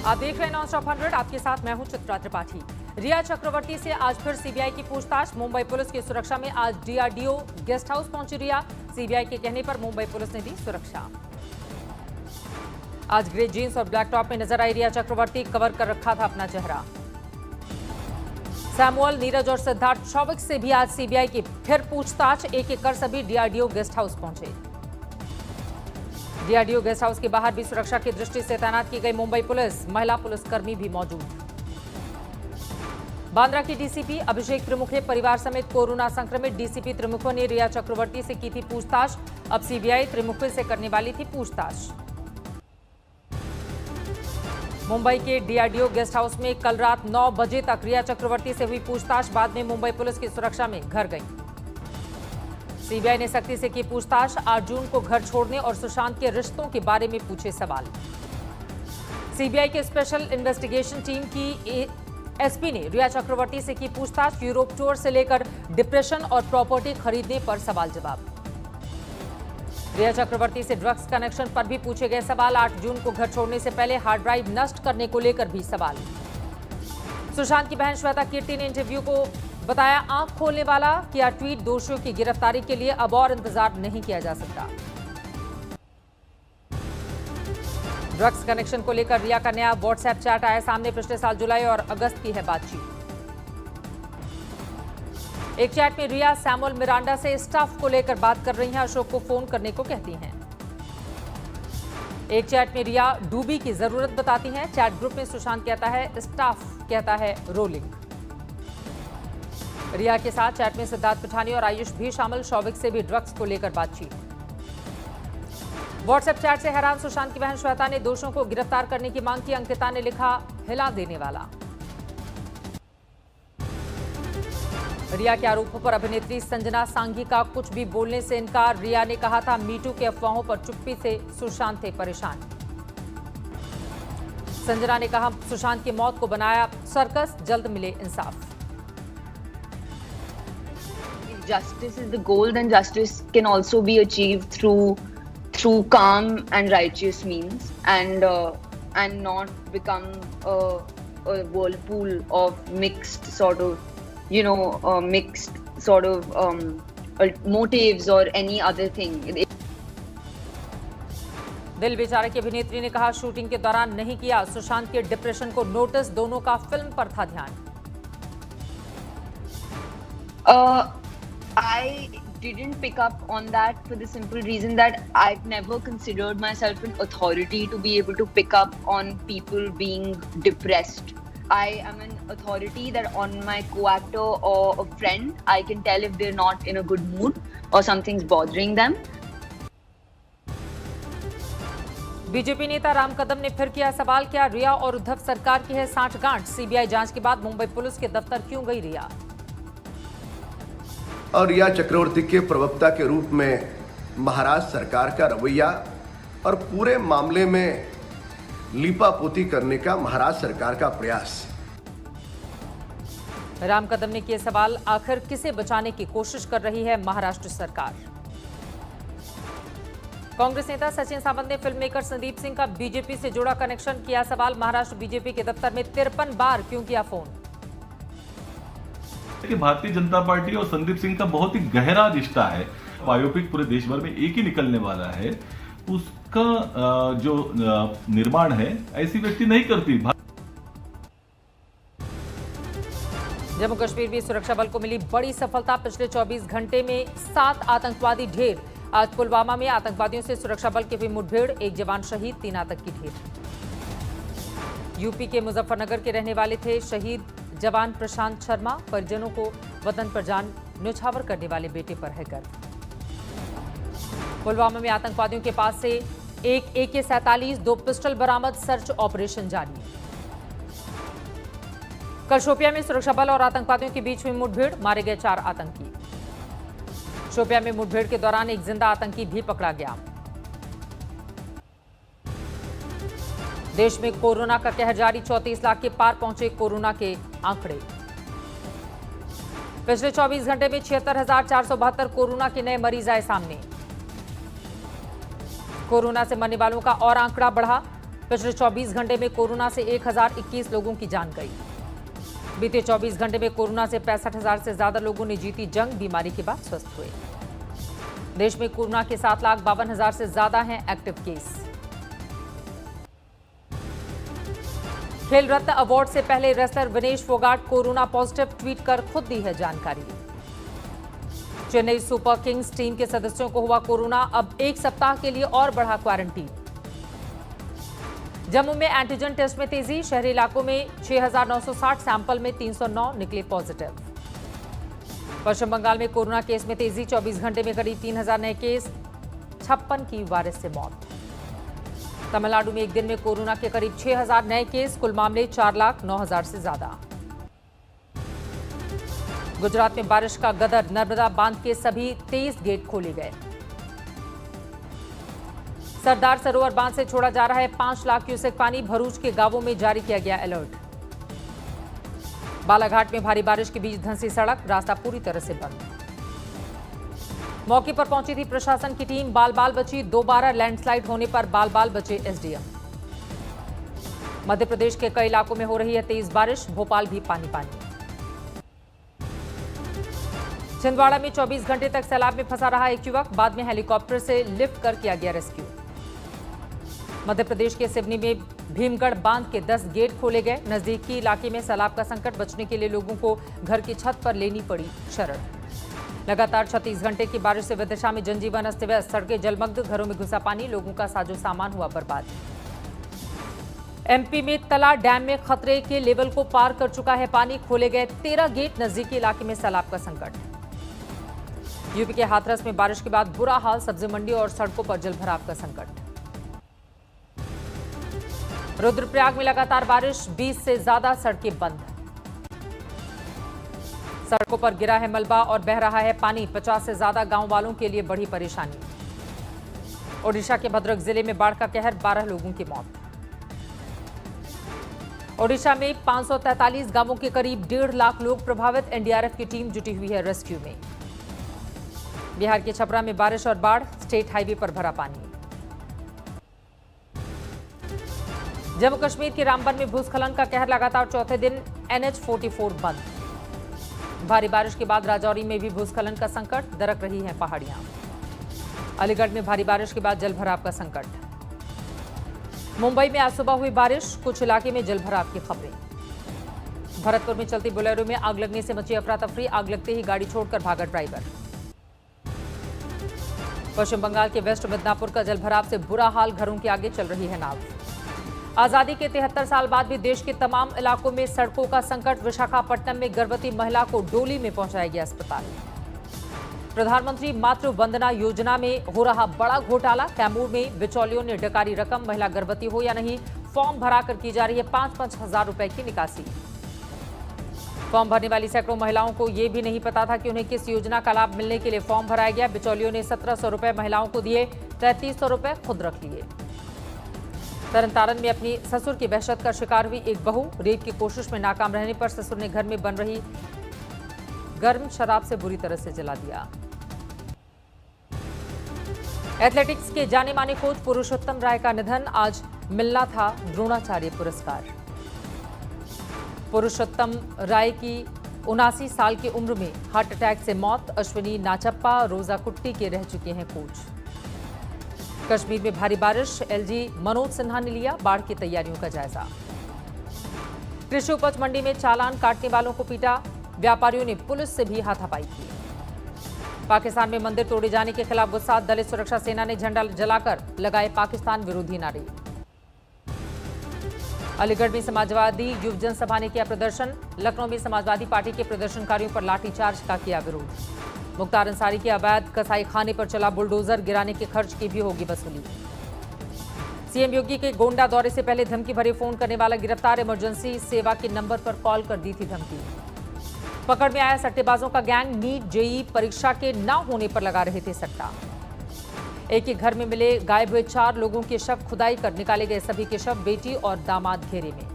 आप देख रहे हैं नॉनस्टॉप 100। आपके साथ मैं हूं चित्रा त्रिपाठी। रिया चक्रवर्ती से आज फिर सीबीआई की पूछताछ। मुंबई पुलिस की सुरक्षा में आज डीआरडीओ गेस्ट हाउस पहुंची रिया। सीबीआई के कहने पर मुंबई पुलिस ने दी सुरक्षा। आज ग्रे जींस और ब्लैक टॉप में नजर आई रिया चक्रवर्ती। कवर कर रखा था अपना चेहरा। सैमुअल, नीरज और सिद्धार्थ शौविक से भी आज सीबीआई की फिर पूछताछ। एक एक कर सभी डीआरडीओ गेस्ट हाउस पहुंचे। डीआरडीओ गेस्ट हाउस के बाहर भी सुरक्षा की दृष्टि से तैनात की गई मुंबई पुलिस। महिला पुलिसकर्मी भी मौजूद। बांद्रा की डीसीपी अभिषेक त्रिमुखे परिवार समेत कोरोना संक्रमित। डीसीपी त्रिमुखे ने रिया चक्रवर्ती से की थी पूछताछ। अब सीबीआई त्रिमुखे से करने वाली थी पूछताछ। मुंबई के डीआरडीओ गेस्ट हाउस में कल रात 9 बजे तक रिया चक्रवर्ती से हुई पूछताछ। बाद में मुंबई पुलिस की सुरक्षा में घर गई। सीबीआई ने सख्ती से की पूछताछ। 8 जून को घर छोड़ने और सुशांत के रिश्तों के बारे में पूछे सवाल। सीबीआई के स्पेशल इन्वेस्टिगेशन टीम की एसपी ने रिया चक्रवर्ती से की पूछताछ। यूरोप टूर से लेकर डिप्रेशन और प्रॉपर्टी खरीदने पर सवाल जवाब। रिया चक्रवर्ती से ड्रग्स कनेक्शन पर भी पूछे गए सवाल। 8 जून को घर छोड़ने से पहले हार्ड ड्राइव नष्ट करने को लेकर भी सवाल। सुशांत की बहन श्वेता कीर्ति ने इंटरव्यू को बताया आंख खोलने वाला। किया ट्वीट, दोषियों की गिरफ्तारी के लिए अब और इंतजार नहीं किया जा सकता। ड्रग्स कनेक्शन को लेकर रिया का नया व्हाट्सएप चैट आया सामने। पिछले साल जुलाई और अगस्त की है बातचीत। एक चैट में रिया सैमुअल मिरांडा से स्टाफ को लेकर बात कर रही हैं। अशोक को फोन करने को कहती हैं। एक चैट में रिया डूबी की जरूरत बताती हैं। चैट ग्रुप में सुशांत कहता है स्टाफ कहता है रोलिंग। रिया के साथ चैट में सिद्धार्थ पिठानी और आयुष भी शामिल। शौविक से भी ड्रग्स को लेकर बातचीत। व्हाट्सएप चैट से हैरान सुशांत की बहन श्वेता ने दोषियों को गिरफ्तार करने की मांग की। अंकिता ने लिखा हिला देने वाला। रिया के आरोपों पर अभिनेत्री संजना सांघी का कुछ भी बोलने से इनकार। रिया ने कहा था मीटू के अफवाहों पर चुप्पी से सुशांत थे परेशान। संजना ने कहा सुशांत की मौत को बनाया सर्कस, जल्द मिले इंसाफ। Justice is the goal, then justice can also be achieved through calm and righteous means, and not become a whirlpool of mixed sort of motives or any other thing. दिल बेचारे की अभिनेत्री ने कहा शूटिंग के दौरान नहीं किया। सुशांत के डिप्रेशन को नोटिस, दोनों का फिल्म पर था ध्यान। I didn't pick up on that for the simple reason that I've never considered myself an authority to be able to pick up on people being depressed. I am an authority that on my co-actor or a friend, I can tell if they're not in a good mood or something's bothering them. BJP नेता राम कदम ने फिर किया सवाल, क्या रिया और उद्धव सरकार की है सांठगांठ? सीबीआई जांच के बाद मुंबई पुलिस के दफ्तर क्यों गई रिया? और रिया चक्रवर्ती के प्रवक्ता के रूप में महाराष्ट्र सरकार का रवैया और पूरे मामले में लीपापोती करने का महाराष्ट्र सरकार का प्रयास। राम कदम ने किए सवाल, आखिर किसे बचाने की कोशिश कर रही है महाराष्ट्र सरकार? कांग्रेस नेता सचिन सावंत ने फिल्म मेकर संदीप सिंह का बीजेपी से जुड़ा कनेक्शन किया सवाल। महाराष्ट्र बीजेपी के दफ्तर में 53 बार क्यों किया फोन? कि भारतीय जनता पार्टी और संदीप सिंह का बहुत ही गहरा रिश्ता है। बायोपिक पूरे देश भर में एक ही निकलने वाला है, उसका जो निर्माण है ऐसी व्यक्ति नहीं करती। जम्मू कश्मीर में सुरक्षा बल को मिली बड़ी सफलता। पिछले 24 घंटे में 7 आतंकवादी ढेर। आज पुलवामा में आतंकवादियों से सुरक्षा बल की हुई मुठभेड़, 1 जवान शहीद, 3 आतंकी ढेर। यूपी के मुजफ्फरनगर के रहने वाले थे शहीद जवान प्रशांत शर्मा। परिजनों को वतन पर जान न्यौछावर करने वाले बेटे पर है गर्व। पुलवामा में आतंकवादियों के पास से एक AK-47, 2 पिस्टल बरामद। सर्च ऑपरेशन जारी। कल शोपियां में सुरक्षा बल और आतंकवादियों के बीच हुई मुठभेड़, मारे गए 4 आतंकी। शोपियां में मुठभेड़ के दौरान एक जिंदा आतंकी भी पकड़ा गया। देश में कोरोना का कहर जारी, 34 लाख के पार पहुंचे कोरोना के आंकड़े। पिछले 24 घंटे में 76,472 कोरोना के नए मरीज आए सामने। कोरोना से मरने वालों का और आंकड़ा बढ़ा, पिछले 24 घंटे में कोरोना से 1021 लोगों की जान गई। बीते 24 घंटे में कोरोना से 65,000 से ज्यादा लोगों ने जीती जंग, बीमारी के बाद स्वस्थ हुए। देश में कोरोना के 7,52,000 से ज्यादा हैं एक्टिव केस। खेल रत्न अवार्ड से पहले wrestler Vinesh Phogat corona positive, tweet कर खुद दी है जानकारी। चेन्नई सुपर किंग्स टीम के सदस्यों को हुआ कोरोना, अब 1 सप्ताह के लिए और बढ़ा क्वारंटीन। जम्मू में एंटीजन टेस्ट में तेजी, शहरी इलाकों में 6,960 सैंपल में 309 निकले पॉजिटिव। पश्चिम बंगाल में कोरोना केस में तेजी, 24 घंटे में करीब 3,000 नए केस, 56 की वायरस से मौत। तमिलनाडु में एक दिन में कोरोना के करीब 6,000 नए केस, कुल मामले 4,09,000 से ज्यादा। गुजरात में बारिश का गदर, नर्मदा बांध के सभी 23 गेट खोले गए। सरदार सरोवर बांध से छोड़ा जा रहा है 5 लाख क्यूसेक पानी, भरूच के गांवों में जारी किया गया अलर्ट। बालाघाट में भारी बारिश के बीच धंसी सड़क, रास्ता पूरी तरह से बंद। मौके पर पहुंची थी प्रशासन की टीम, बाल बाल बची, दोबारा लैंडस्लाइड होने पर बाल बाल बचे एसडीएम। मध्य प्रदेश के कई इलाकों में हो रही है तेज बारिश, भोपाल भी पानी पानी। छिंदवाड़ा में 24 घंटे तक सैलाब में फंसा रहा एक युवक, बाद में हेलीकॉप्टर से लिफ्ट कर किया गया रेस्क्यू। मध्य प्रदेश के सिवनी में भीमगढ़ बांध के 10 गेट खोले गए, नजदीकी इलाके में सैलाब का संकट, बचने के लिए लोगों को घर की छत पर लेनी पड़ी शरण। लगातार 36 घंटे की बारिश से विदिशा में जनजीवन अस्त व्यस्त, सड़कें जलमग्न, घरों में घुसा पानी, लोगों का साजो सामान हुआ बर्बाद। एमपी में तला डैम में खतरे के लेवल को पार कर चुका है पानी, खोले गए 13 गेट, नजदीकी इलाके में सैलाब का संकट। यूपी के हाथरस में बारिश के बाद बुरा हाल, सब्जी मंडी और सड़कों पर जलभराव का संकट। रुद्रप्रयाग में लगातार बारिश, 20 से ज्यादा सड़कें बंद। सड़कों पर गिरा है मलबा और बह रहा है पानी, 50 से ज्यादा गांव वालों के लिए बड़ी परेशानी। ओडिशा के भद्रक जिले में बाढ़ का कहर, 12 लोगों की मौत। ओडिशा में 543 गांवों के करीब 1.5 लाख लोग प्रभावित, एनडीआरएफ की टीम जुटी हुई है रेस्क्यू में। बिहार के छपरा में बारिश और बाढ़, स्टेट हाईवे पर भरा पानी। जम्मू कश्मीर के रामबन में भूस्खलन का कहर, लगातार चौथे दिन NH-44 बंद। भारी बारिश के बाद राजौरी में भी भूस्खलन का संकट, दरक रही हैं पहाड़ियां। अलीगढ़ में भारी बारिश के बाद जलभराव का संकट। मुंबई में आज सुबह हुई बारिश, कुछ इलाके में जलभराव की खबरें। भरतपुर में चलती बोलेरो में आग लगने से मची अफरा तफरी, आग लगते ही गाड़ी छोड़कर भागा ड्राइवर। पश्चिम बंगाल के वेस्ट मिदनापुर का जलभराव से बुरा हाल, घरों के आगे चल रही है नाव। आजादी के 73 साल बाद भी देश के तमाम इलाकों में सड़कों का संकट, विशाखापट्टनम में गर्भवती महिला को डोली में पहुंचाया गया अस्पताल। प्रधानमंत्री मातृ वंदना योजना में हो रहा बड़ा घोटाला, कैमूर में बिचौलियों ने डकारी रकम, महिला गर्भवती हो या नहीं, फॉर्म भराकर की जा रही है 5-5 हजार रुपए की निकासी। फॉर्म भरने वाली सैकड़ों महिलाओं को यह भी नहीं पता था कि उन्हें किस योजना का लाभ मिलने के लिए फॉर्म भराया गया। बिचौलियों ने 1700 रुपए महिलाओं को दिए, 3300 रुपए खुद रख लिए। तरनतारन में अपनी ससुर की वहशत का शिकार हुई एक बहू, रेप की कोशिश में नाकाम रहने पर ससुर ने घर में बन रही गर्म शराब से बुरी तरह से जला दिया। एथलेटिक्स के जाने माने कोच पुरुषोत्तम राय का निधन, आज मिलना था द्रोणाचार्य पुरस्कार। पुरुषोत्तम राय की 79 साल की उम्र में हार्ट अटैक से मौत। अश्विनी नाचप्पा, रोजा कुट्टी के रह चुके हैं कोच। कश्मीर में भारी बारिश, एलजी मनोज सिन्हा ने लिया बाढ़ की तैयारियों का जायजा। कृषि उपज मंडी में चालान काटने वालों को पीटा, व्यापारियों ने पुलिस से भी हाथापाई की। पाकिस्तान में मंदिर तोड़े जाने के खिलाफ गुस्सा, दलित सुरक्षा सेना ने झंडा जलाकर लगाए पाकिस्तान विरोधी नारे। अलीगढ़ में समाजवादी युवजन सभा ने किया प्रदर्शन, लखनऊ में समाजवादी पार्टी के प्रदर्शनकारियों पर लाठीचार्ज का किया विरोध। मुख्तार अंसारी के अवैध कसाई खाने पर चला बुलडोजर, गिराने के खर्च की भी होगी वसूली। सीएम योगी के गोंडा दौरे से पहले धमकी भरे फोन करने वाला गिरफ्तार, इमरजेंसी सेवा के नंबर पर कॉल कर दी थी धमकी। पकड़ में आया सट्टेबाजों का गैंग, नीट जेईई परीक्षा के न होने पर लगा रहे थे सट्टा। एक ही घर में मिले गायब हुए 4 लोगों के शव, खुदाई कर निकाले गए सभी के शव, बेटी और दामाद घेरे में।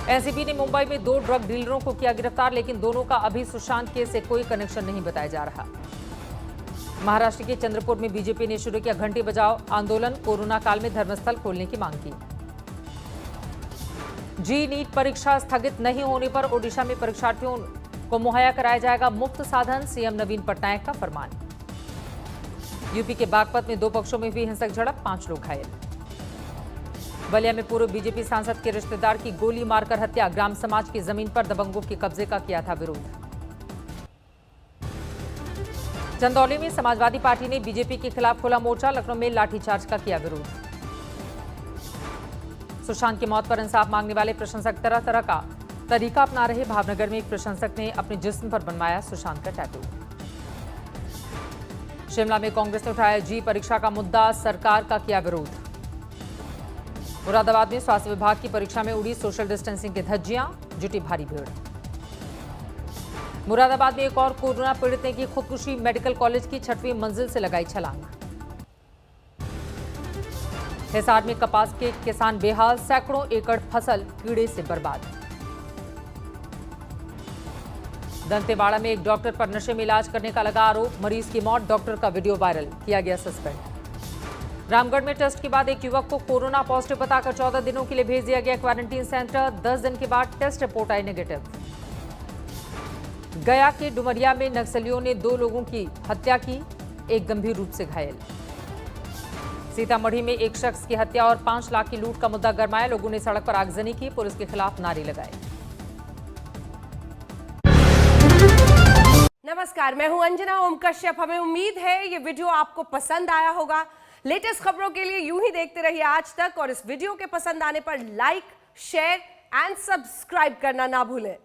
एनसीबी ने मुंबई में 2 ड्रग डीलरों को किया गिरफ्तार, लेकिन दोनों का अभी सुशांत केस से कोई कनेक्शन नहीं बताया जा रहा। महाराष्ट्र के चंद्रपुर में बीजेपी ने शुरू किया घंटी बजाओ आंदोलन, कोरोना काल में धर्मस्थल खोलने की मांग की। जी नीट परीक्षा स्थगित नहीं होने पर ओडिशा में परीक्षार्थियों को मुहैया कराया जाएगा मुफ्त साधन, सीएम नवीन पटनायक का फरमान। यूपी के बागपत में दो पक्षों में हुई हिंसक झड़प, 5 लोग घायल। बलिया में पूर्व बीजेपी सांसद के रिश्तेदार की गोली मारकर हत्या, ग्राम समाज की जमीन पर दबंगों के कब्जे का किया था विरोध। चंदौली में समाजवादी पार्टी ने बीजेपी के खिलाफ खोला मोर्चा, लखनऊ में लाठीचार्ज का किया विरोध। सुशांत की मौत पर इंसाफ मांगने वाले प्रशंसक तरह तरह का तरीका अपना रहे। भावनगर में एक प्रशंसक ने अपने जिस्म पर बनवाया सुशांत का टैटू। शिमला में कांग्रेस ने उठाया जी परीक्षा का मुद्दा, सरकार का किया विरोध। मुरादाबाद में स्वास्थ्य विभाग की परीक्षा में उड़ी सोशल डिस्टेंसिंग की धज्जियां, जुटी भारी भीड़। मुरादाबाद में एक और कोरोना पीड़ित ने की खुदकुशी, मेडिकल कॉलेज की 6वीं मंजिल से लगाई छलांग। हिसार में कपास के किसान बेहाल, सैकड़ों एकड़ फसल कीड़े से बर्बाद। दंतेवाड़ा में एक डॉक्टर पर नशे में इलाज करने का लगा आरोप, मरीज की मौत, डॉक्टर का वीडियो वायरल, किया गया सस्पेंड। रामगढ़ में टेस्ट के बाद एक युवक को कोरोना पॉजिटिव बताकर 14 दिनों के लिए भेज दिया गया क्वारंटीन सेंटर, 10 दिन के बाद टेस्ट रिपोर्ट आई नेगेटिव। गया के डुमरिया में नक्सलियों ने 2 लोगों की हत्या की, एक गंभीर रूप से घायल। सीतामढ़ी में एक शख्स की हत्या और 5 लाख की लूट का मुद्दा गरमाया, लोगों ने सड़क पर आगजनी की, पुलिस के खिलाफ नारे लगाए। नमस्कार, मैं हूं अंजना ओम कश्यप। हमें उम्मीद है ये वीडियो आपको पसंद आया होगा। लेटेस्ट खबरों के लिए यूं ही देखते रहिए आज तक, और इस वीडियो के पसंद आने पर लाइक, शेयर एंड सब्सक्राइब करना ना भूलें।